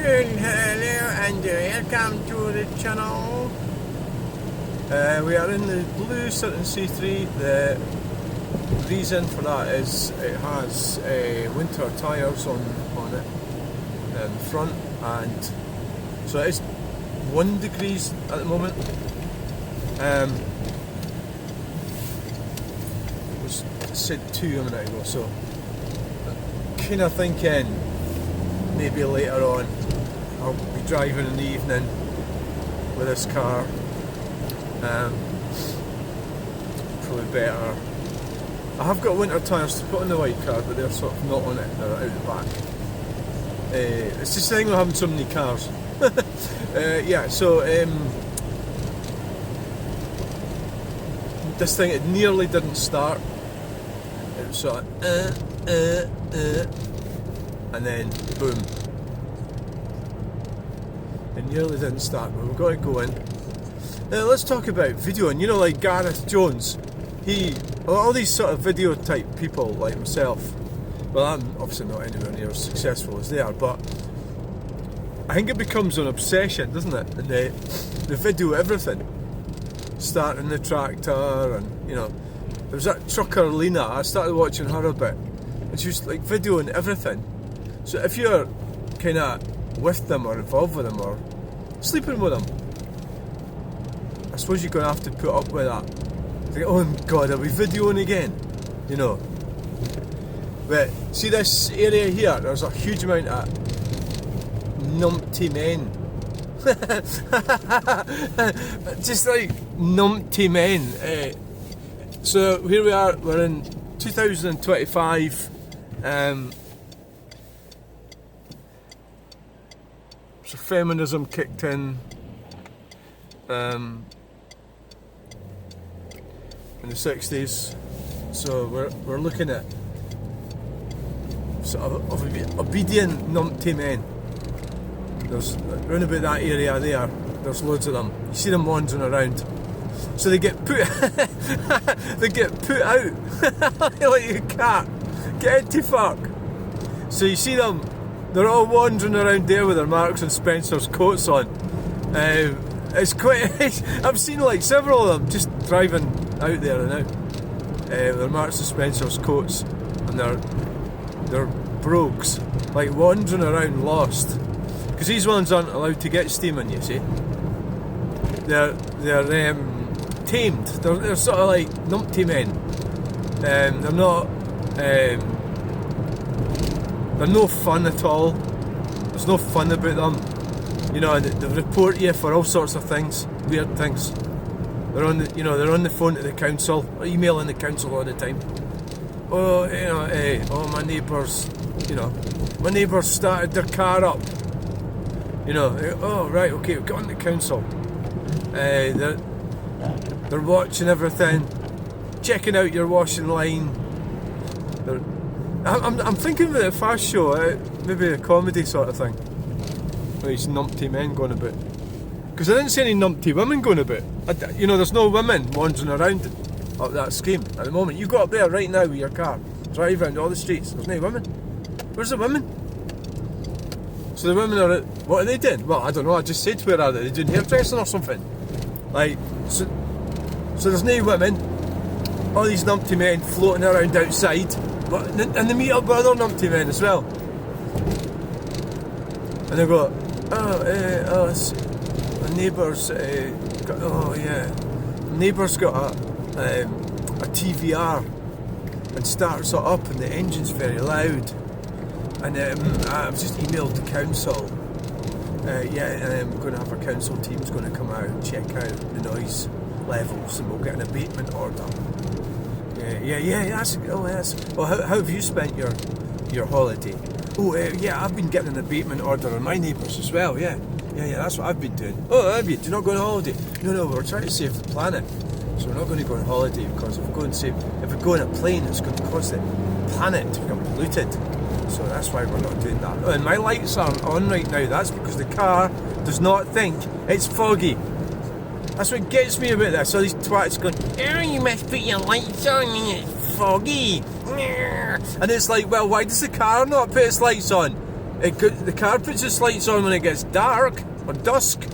Hello and welcome to the channel. We are in the blue Stirling C3. The reason for that is it has winter tyres on it in front, and so it is 1 degrees at the moment. It was said 2 a minute ago, so kind of thinking maybe later on I'll be driving in the evening with this car. Probably better. I have got winter tyres to put on the white car, but they're sort of not on it, they're out the back. It's just the thing with having so many cars. Yeah, so this thing, it nearly didn't start. It was sort of and then boom. It nearly didn't start, but we've got to go in. Now let's talk about video, and you know, like Gareth Jones, all these sort of video type people like myself, well, I'm obviously not anywhere near as successful as they are, but I think it becomes an obsession, doesn't it? And the video everything, starting the tractor, and you know, there was that trucker Lena, I started watching her a bit, and she was like videoing everything. So if you're kind of with them or involved with them or sleeping with them, I suppose you're going to have to put up with that. Think, oh God, are we videoing again? You know. But see this area here, there's a huge amount of numpty men. Just like numpty men. So here we are, we're in 2025. So feminism kicked in the 60s, so we're looking at sort of obedient numpty men. There's round about that area there's loads of them. You see them wandering around, so they get put they get put out like a cat. Get to fuck. So you see them, they're all wandering around there with their Marks and Spencer's coats on. It's quite. I've seen like several of them just driving out there and out with their Marks and Spencer's coats and their brogues, like wandering around lost. Because these ones aren't allowed to get steaming, you see. They're tamed. They're sort of like numpty men. They're not. They're no fun at all. There's no fun about them. You know, they report you for all sorts of things, weird things. They're on the phone to the council, or emailing the council all the time. Oh, you know, my neighbours, my neighbours started their car up. You know, oh right, okay, we've got on the council. They're watching everything, checking out your washing line. I'm thinking of a fast show, maybe a comedy sort of thing. These numpty men going about. Because I didn't see any numpty women going about. There's no women wandering around up that scheme at the moment. You go up there right now with your car, drive around all the streets, there's no women. Where's the women? So the women are, what are they doing? Well, I don't know, I just said where are they? They're doing hairdressing or something. Like, so there's no women. All these numpty men floating around outside. And they meet up with other numpty men as well. And they go, my neighbour's neighbour's got a TVR and starts it up and the engine's very loud. And I've just emailed the council. We're going to have our council team's going to come out and check out the noise levels, and we'll get an abatement order. Yes. Well, how have you spent your holiday? Oh, I've been getting an abatement order on my neighbours as well. Yeah, that's what I've been doing. Oh, have you? Do you not go on holiday? No, we're trying to save the planet, so we're not going to go on holiday because if we go on a plane, it's going to cause the planet to become polluted. So that's why we're not doing that. Oh, and my lights aren't on right now. That's because the car does not think it's foggy. That's what gets me about this. All these twats going, oh, you must put your lights on and it's foggy. And it's like, well, why does the car not put its lights on? The car puts its lights on when it gets dark or dusk.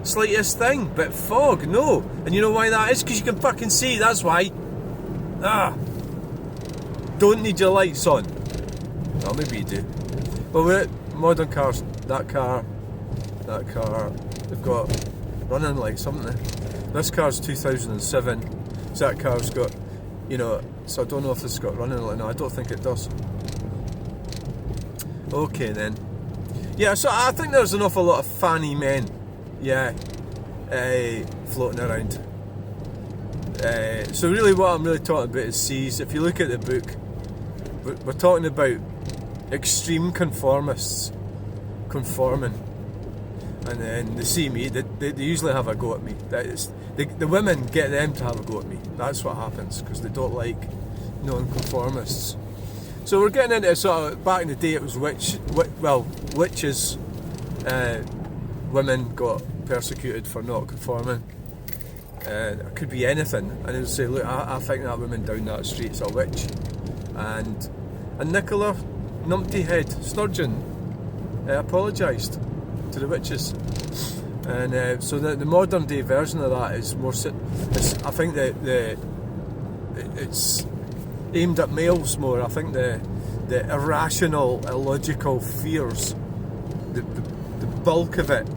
Slightest thing, but fog, no. And you know why that is? Because you can fucking see, that's why. Don't need your lights on. Well, maybe you do. Well, we're at modern cars. That car, they've got running lights, haven't they? This car's 2007, so that car's got, so I don't know if it's got running lights. No, I don't think it does. Okay then. Yeah, so I think there's an awful lot of fanny men, floating around. So really what I'm really talking about is C's. If you look at the book, we're talking about extreme conformists conforming, and then they see me, they usually have a go at me. That is, the women get them to have a go at me. That's what happens, because they don't like non-conformists. So we're getting into sort of, back in the day it was witches, women got persecuted for not conforming. It could be anything, and they would say, look, I think that woman down that street's a witch. And Nicola Numptyhead Sturgeon apologised to the witches. And so the modern day version of that is more, I think that it's aimed at males more. I think the irrational, illogical fears, the bulk of it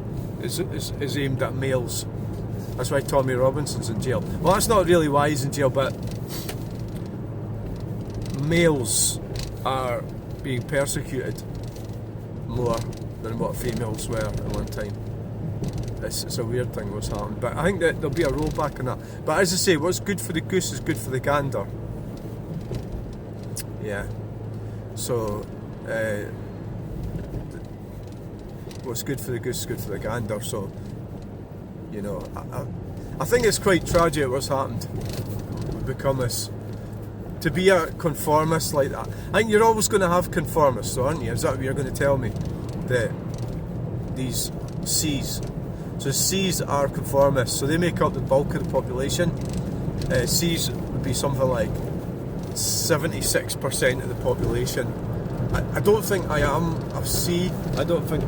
is aimed at males. That's why Tommy Robinson's in jail. Well, that's not really why he's in jail, but males are being persecuted more than what females were at one time. It's a weird thing what's happened, but I think that there'll be a rollback on that. But as I say, what's good for the goose is good for the gander. Yeah. So what's good for the goose is good for the gander. So I think it's quite tragic what's happened. We've become this. To be a conformist like that, I think you're always going to have conformists, aren't you? Is that what you're going to tell me? That these C's. So C's are conformists, so they make up the bulk of the population. C's would be something like 76% of the population. I don't think I am a C. I don't think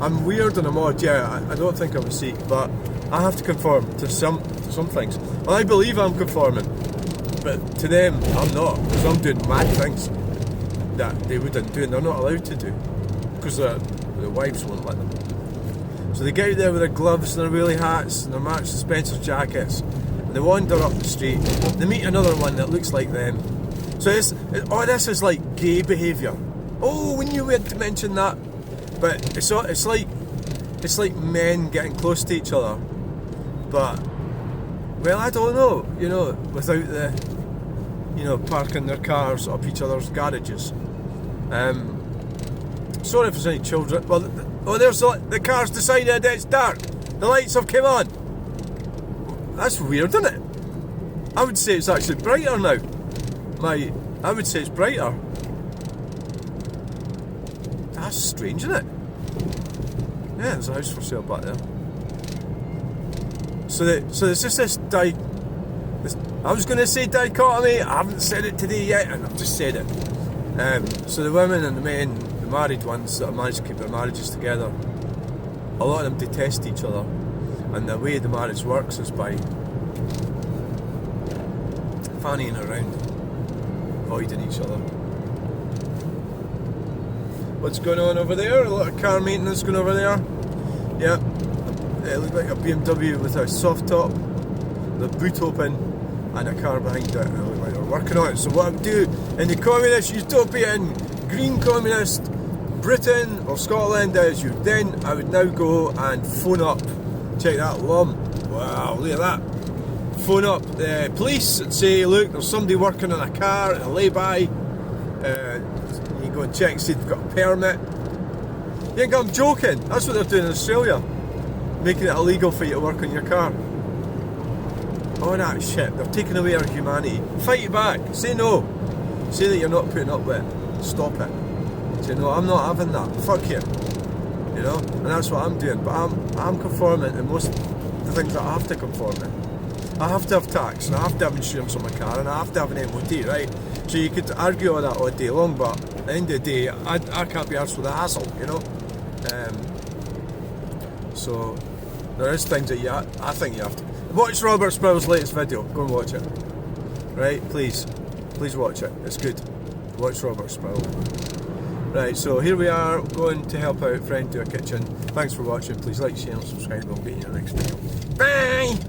I'm weird and I'm odd. Yeah, I don't think I'm a C, but I have to conform to some things. And I believe I'm conforming, but to them I'm not, because I'm doing mad things that they wouldn't do, and they're not allowed to do because their wives won't let them. So they get out there with their gloves and their wheelie hats and their Marks and Spencer jackets, and they wander up the street. They meet another one that looks like them. So this is like gay behaviour. Oh, we knew we had to mention that. But it's like men getting close to each other. But well, I don't know. Without the parking their cars up each other's garages. Sorry if there's any children. Well, there's the car's decided it's dark. The lights have come on. That's weird, isn't it? I would say it's actually brighter now. I would say it's brighter. That's strange, isn't it? Yeah, there's a house for sale back there. So there's just this I was going to say dichotomy. I haven't said it today yet, and I've just said it. So the women and the men, the married ones that have managed to keep their marriages together, a lot of them detest each other, and the way the marriage works is by fannying around, avoiding each other. What's going on over there? A lot of car maintenance going over there. Yeah, it looked like a BMW with a soft top, the boot open, and a car behind it. And it looked like they're working on it. So what I would do in the communist utopian green communist Britain or Scotland is I would now go and phone up. Check that lum. Wow, look at that. Phone up the police and say, look, there's somebody working on a car in a lay-by. You go and check, see if they've got a permit. You think I'm joking? That's what they're doing in Australia. Making it illegal for you to work on your car. All that shit. They're taking away our humanity. Fight it back. Say no. Say that you're not putting up with it. Stop it. Say no, I'm not having that. Fuck you. And that's what I'm doing. But I'm conforming to most of the things that I have to conform to. I have to have tax, and I have to have insurance on my car, and I have to have an MOT, right? So you could argue all that all day long, but the end of the day, I can't be arsed with the hassle, you know. So there is things that I think you have to watch. Robert Spill's latest video. Go and watch it. Right, please watch it. It's good. Watch Robert Spill. Right, so here we are going to help out a friend to a kitchen. Thanks for watching. Please like, share, and subscribe. We'll get you in the next video. Bye.